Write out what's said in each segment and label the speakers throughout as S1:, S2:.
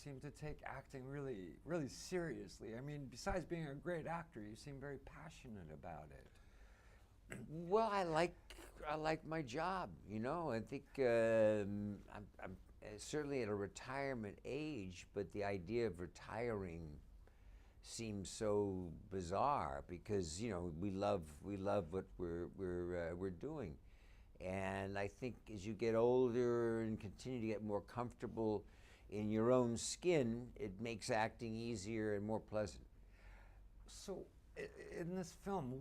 S1: seem to take acting really, really seriously. I mean, besides being a great actor, you seem very passionate about it.
S2: Well, I like my job. You know, I think I'm certainly at a retirement age, but the idea of retiring seems so bizarre because we love what we're doing, and I think as you get older and continue to get more comfortable in your own skin, it makes acting easier and more pleasant.
S1: So, in this film,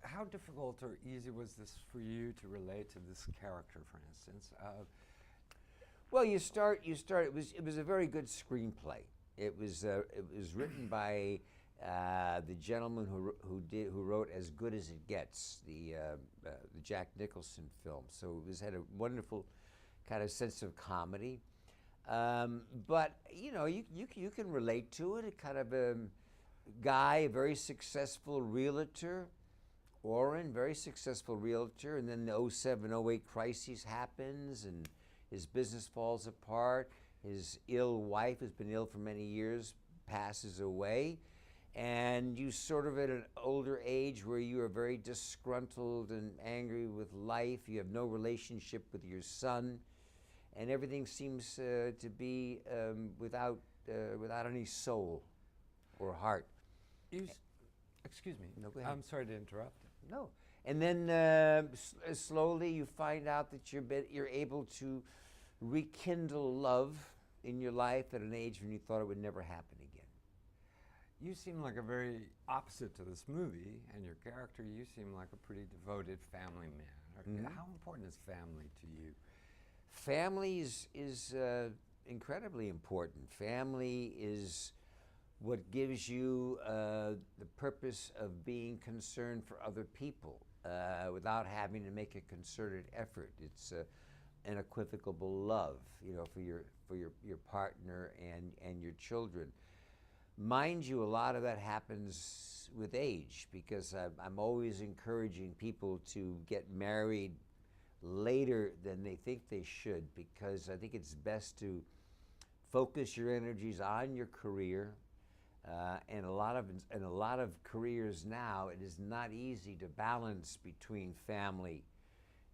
S1: how difficult or easy was this for you to relate to this character, for instance?
S2: Well, you start. It was a very good screenplay. It was written by the gentleman who wrote As Good as It Gets, the Jack Nicholson film. So had a wonderful kind of sense of comedy. But you can relate to it. A kind of a guy, a very successful realtor. Orrin, very successful realtor, and then the 07, 08 crisis happens, and his business falls apart. His ill wife, who's been ill for many years, passes away, and you sort of at an older age where you are very disgruntled and angry with life. You have no relationship with your son, and everything seems to be without any soul or heart.
S1: Excuse me.
S2: No, go ahead.
S1: I'm sorry to interrupt.
S2: No. And then slowly you find out that you're able to rekindle love in your life at an age when you thought it would never happen again.
S1: You seem like a very opposite to this movie, and your character, you seem like a pretty devoted family man. Mm-hmm. How important is family to you?
S2: Family is incredibly important. Family is what gives you the purpose of being concerned for other people without having to make a concerted effort. It's an unequivocal love, for your partner and your children. Mind you, a lot of that happens with age because I'm always encouraging people to get married later than they think they should, because I think it's best to focus your energies on your career. And a lot of careers now, it is not easy to balance between family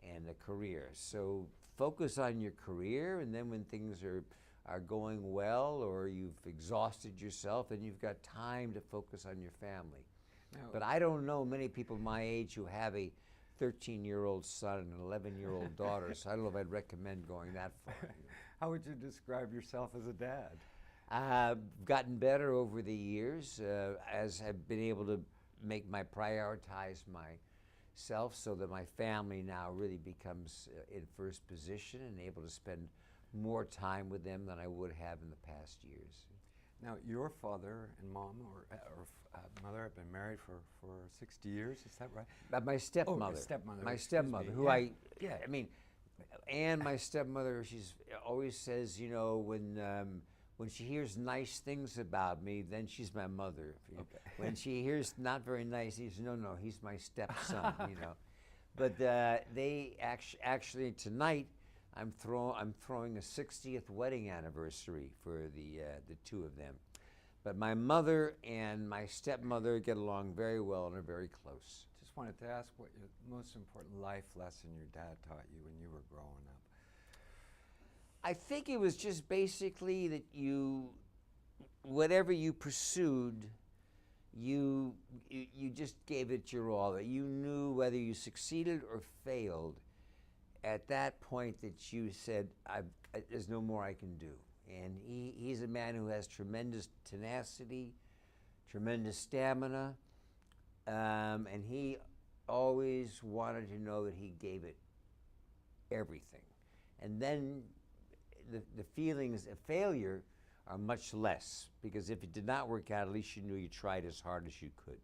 S2: and a career. So focus on your career, and then when things are going well or you've exhausted yourself, then you've got time to focus on your family. Now, but I don't know many people my age who have a 13-year-old son and an 11-year-old daughter, so I don't know if I'd recommend going that far.
S1: How would you describe yourself as a dad?
S2: I've gotten better over the years as I've been able to prioritize myself so that my family now really becomes in first position and able to spend more time with them than I would have in the past years.
S1: Now, your father and mom or mother have been married for 60 years, is that right?
S2: My stepmother.
S1: Oh, stepmother.
S2: My stepmother, who I mean, and my stepmother, she's always says, when she hears nice things about me, then she's my mother. Okay. When she hears not very nice, she's no, he's my stepson, But they actually tonight, I'm throwing a 60th wedding anniversary for the two of them. But my mother and my stepmother get along very well and are very close.
S1: Just wanted to ask what your most important life lesson your dad taught you when you were growing up.
S2: I think it was just basically that whatever you pursued, you just gave it your all. That you knew whether you succeeded or failed. At that point, that you said, "There's no more I can do." And he's a man who has tremendous tenacity, tremendous stamina, and he always wanted to know that he gave it everything. And then the feelings of failure are much less, because if it did not work out, at least you knew you tried as hard as you could.